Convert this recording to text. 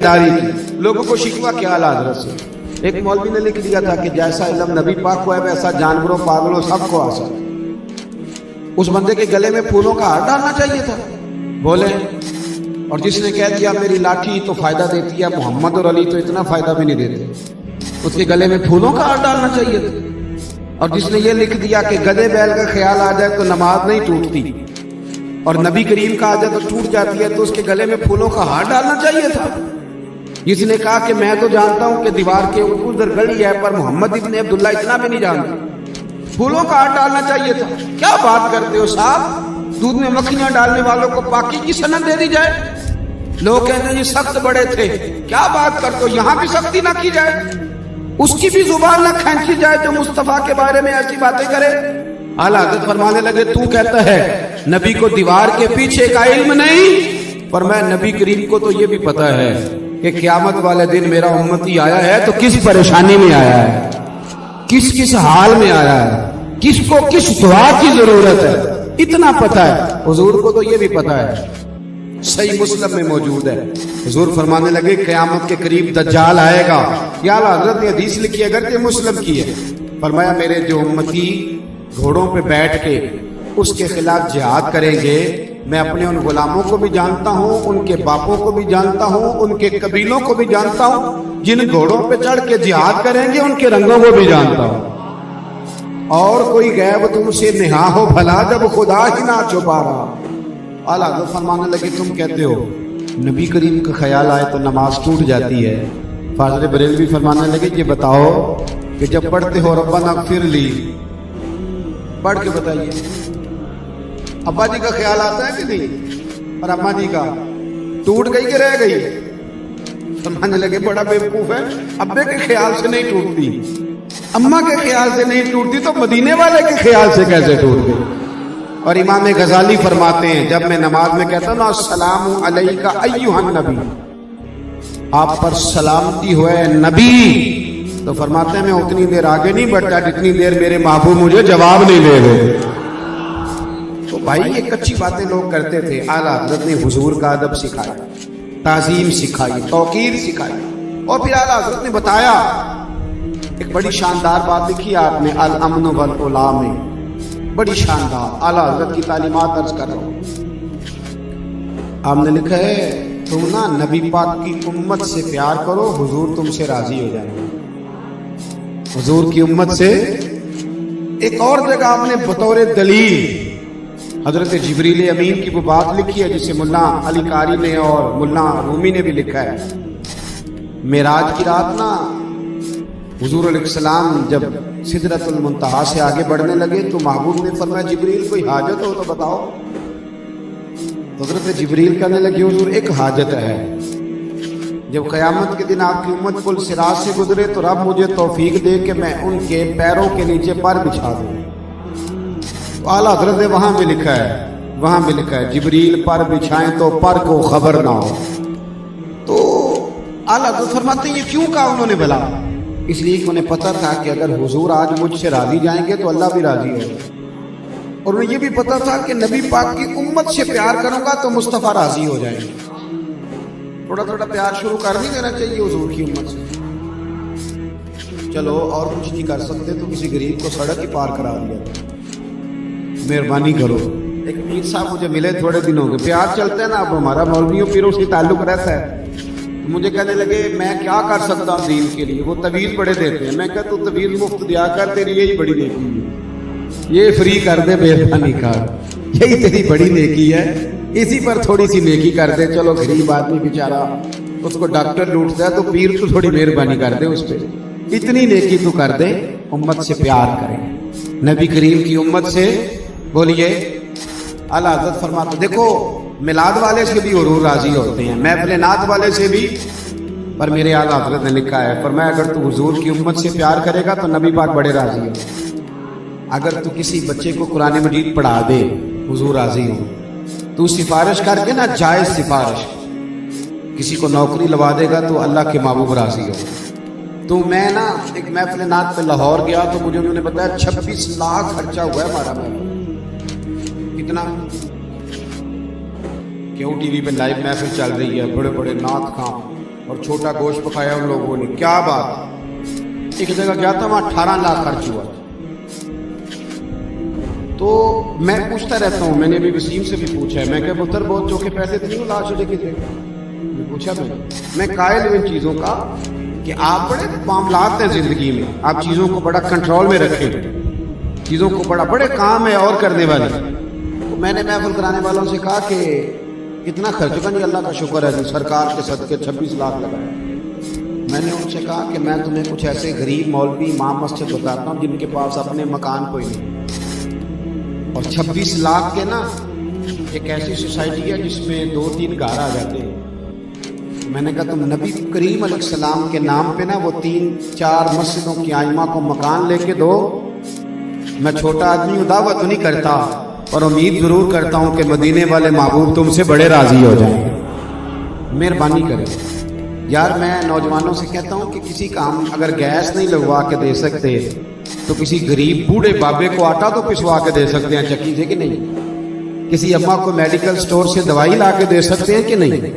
بیداری کی. لوگوں کو شکوہ کیا اعلیٰ حضرت سے. ایک مولوی نے لکھ دیا تھا کہ جیسا علم نبی پاک کو ہے ویسا جانوروں پاگلوں سب کو آ سکتا. اس بندے کے گلے میں پھولوں کا ہار ڈالنا چاہیے تھا بولے. اور جس نے کہہ دیا میری لاٹھی تو فائدہ دیتی ہے, محمد اور علی تو اتنا فائدہ بھی نہیں دیتے, اس کے گلے میں پھولوں کا ہار ڈالنا چاہیے تھا. اور جس نے یہ لکھ دیا کہ گدے بیل کا خیال آ جائے تو نماز نہیں ٹوٹتی اور نبی کریم کا آ جائے تو ٹوٹ جاتی ہے, تو اس کے گلے میں پھولوں کا ہار ڈالنا چاہیے تھا. جس نے کہا کہ میں تو جانتا ہوں کہ دیوار کے ادھر گڑی ہے پر محمد ابن عبداللہ اتنا بھی نہیں جانتا, پھولوں کا ہار ڈالنا چاہیے تھا. کیا بات کرتے ہو صاحب, دودھ میں مکھیاں ڈالنے والوں کو پاکی کی سند دے دی جائے. لوگ کہتے ہیں یہ سخت بڑے تھے, کیا بات کرتے ہو, یہاں بھی سختی نہ کی جائے, اس کی بھی زبان نہ کھینچی جائے جو مصطفیٰ کے بارے میں ایسی باتیں کرے. اعلیٰ حضرت فرمانے لگے تو کہتا ہے نبی کو دیوار کے پیچھے کا علم نہیں, پر میں نبی کریم کو تو یہ بھی پتا ہے کہ قیامت والے دن میرا امتی آیا ہے تو کس پریشانی میں آیا ہے, کس کس حال میں آیا ہے, کس کو کس دعا کی ضرورت ہے, اتنا پتا ہے. حضور کو تو یہ بھی پتا ہے. صحیح مسلم میں موجود ہے. حضور فرمانے لگے قیامت کے قریب دجال آئے گا. یا حضرت نے حدیث لکھی ہے اگرچہ مسلم کی ہے, فرمایا میرے جو امتی گھوڑوں پہ بیٹھ کے اس کے خلاف جہاد کریں گے, میں اپنے ان غلاموں کو بھی جانتا ہوں, ان کے باپوں کو بھی جانتا ہوں, ان کے قبیلوں کو بھی جانتا ہوں. جن گھوڑوں پہ چڑھ کے جہاد کریں گے ان کے رنگوں کو بھی جانتا ہوں. اور کوئی غیب تم سے نہا ہو بھلا جب خدا ہی نہ چھپا رہا. اعلیٰ حضرت فرمانے لگے تم کہتے ہو نبی کریم کا خیال آئے تو نماز ٹوٹ جاتی ہے. فاضل بریلوی فرمانے لگے یہ بتاؤ کہ جب پڑھتے ہو ربنا اغفر لی, پڑھ کے بتائیے ابا جی کا خیال آتا ہے کہ نہیں, اور اماں جی کا ٹوٹ گئی کہ رہ گئی. فرمانے لگے بڑا بیوقوف ہے, ابے کے خیال سے نہیں ٹوٹتی, اماں کے خیال سے نہیں ٹوٹتی تو مدینے والے کے خیال سے کیسے ٹوٹ گئی. اور امام غزالی فرماتے ہیں جب میں نماز میں کہتا ہوں نا السلام علیکہ ایھا النبی, آپ پر سلامتی ہوئے نبی, تو فرماتے ہیں میں اتنی دیر آگے نہیں بڑھتا جتنی دیر میرے محبوب مجھے جواب نہیں دے رہے. تو بھائی یہ کچی باتیں لوگ کرتے تھے. اعلیٰ حضرت نے حضور کا ادب سکھایا, تعظیم سکھائی, توقیر سکھائی, اور پھر اعلیٰ حضرت نے بتایا. ایک بڑی شاندار بات لکھی آپ نے الامن والعلا میں, بڑی شاندار اعلیٰ حضرت کی تعلیمات عرض کر رہا ہوں. آپ نے لکھا ہے تم نا نبی پاک کی امت سے پیار کرو, حضور تم سے راضی ہو جائیں گے. حضور کی امت سے. ایک اور جگہ آپ نے بطور دلیل حضرت جبریل امین کی وہ بات لکھی ہے جسے ملا علی قاری نے اور ملا رومی نے بھی لکھا ہے. معراج کی رات نا حضور علیہ السلام جب سدرۃ المنتہا سے آگے بڑھنے لگے تو محبوب نے فرمایا جبریل کوئی حاجت ہو تو بتاؤ. حضرت جبریل کہنے لگے حضور ایک حاجت ہے, جب قیامت کے دن آپ کی امت پل صراط سے گزرے تو رب مجھے توفیق دے کہ میں ان کے پیروں کے نیچے پر بچھا دوں. تو اعلیٰ حضرت نے وہاں بھی لکھا ہے جبریل پر بچھائیں تو پر کو خبر نہ ہو. تو اعلیٰ حضرت فرماتے ہیں یہ کیوں کہا انہوں نے بھلا, اس لیے کہ انہیں پتا تھا کہ اگر حضور آج مجھ سے راضی جائیں گے تو اللہ بھی راضی ہوگا, اور انہیں یہ بھی پتا تھا کہ نبی پاک کی امت سے پیار کروں گا تو مصطفیٰ راضی ہو جائیں گے. تھوڑا تھوڑا پیار شروع کر نہیں دینا چاہیے حضور کی امت سے. چلو اور کچھ نہیں کر سکتے تو کسی غریب کو سڑک ہی پار کرا دیا, مہربانی کرو. ایک پیر صاحب مجھے ملے تھوڑے دنوں کے, پیار چلتے ہیں نا, اب ہمارا مولویوں پیروں سے تعلق رہتا ہے. مجھے کہنے لگے میں کیا کر سکتا ہوں دین کے لیے, وہ تویز بڑے دیتے ہیں. میں کہتا ہوں تویز مفت دیا کر, تیری یہی بڑی نیکی ہے, یہ فری کر دے مہربانی کر, یہی تیری بڑی نیکی ہے, اسی پر تھوڑی سی نیکی کر دے. چلو غریب آدمی بیچارہ اس کو ڈاکٹر لوٹتا ہے تو پیر تو تھوڑی مہربانی کر دے اس پہ, اتنی نیکی تو کر دے. امت سے پیار کریں, نبی کریم کی امت سے. بولیے. اعلیٰ حضرت فرماتے دیکھو میلاد والے سے بھی حضور راضی ہوتے ہیں, محفل نعت والے سے بھی, پر میرے اعلیٰ حضرت نے لکھا ہے فرمایا اگر تو حضور کی امت سے پیار کرے گا تو نبی پاک بڑے راضی ہو. اگر تو کسی بچے کو قرآن مجید پڑھا دے حضور راضی ہو. تو سفارش کر کے نا, جائز سفارش, کسی کو نوکری لوا دے گا تو اللہ کے محبوب راضی ہو. تو میں نا ایک محفل نعت پہ لاہور گیا تو مجھے انہوں نے بتایا 26 لاکھ خرچہ ہوا ہے ہمارا محفل. کتنا کیوں ٹی وی پہ لائیو محفل چل رہی ہے, بڑے بڑے نعت خواں اور چھوٹا گوشت پکایا ان لوگوں نے. کیا بات. ایک جگہ گیا تھا وہاں 18 لاکھ خرچ ہوا. تو میں پوچھتا رہتا ہوں, میں نے بھی وسیم سے بھی پوچھا ہے, میں کہ پتر بہت چوکے پیسے تو نہیں لا چھوڑے کے دے. پوچھا میں قائل ہوں ان چیزوں کا کہ آپ بڑے معاملات ہیں زندگی میں, آپ چیزوں کو بڑا کنٹرول میں رکھیں, چیزوں کو بڑے کام ہے اور کرنے والے. تو میں نے محفل کرانے والوں سے کہا کہ اتنا خرچ کا نہیں, اللہ کا شکر ہے جی سرکار کے صدقے 26 لاکھ لگائے. میں نے ان سے کہا کہ میں تمہیں کچھ ایسے غریب مولوی امام مسجد بتاتا ہوں جن کے پاس اپنے مکان کوئی نہیں, اور 26 لاکھ کے نا ایک ایسی سوسائٹی ہے جس میں 2-3 گھر آ جاتے ہیں. میں نے کہا تم نبی کریم علیہ السلام کے نام پہ نا وہ 3-4 مسجدوں کی آئمہ کو مکان لے کے دو. میں چھوٹا آدمی ہوں, دعوت نہیں کرتا, اور امید ضرور کرتا ہوں کہ مدینے والے محبوب تم سے بڑے راضی ہو جائیں. مہربانی کریں یار. میں نوجوانوں سے کہتا ہوں کہ کسی کا ہم اگر گیس نہیں لگوا کے دے سکتے تو کسی غریب بوڑھے بابے کو آٹا تو پسوا کے دے سکتے ہیں چکی سے کہ نہیں. کسی اماں کو میڈیکل سٹور سے دوائی لا کے دے سکتے ہیں کہ نہیں.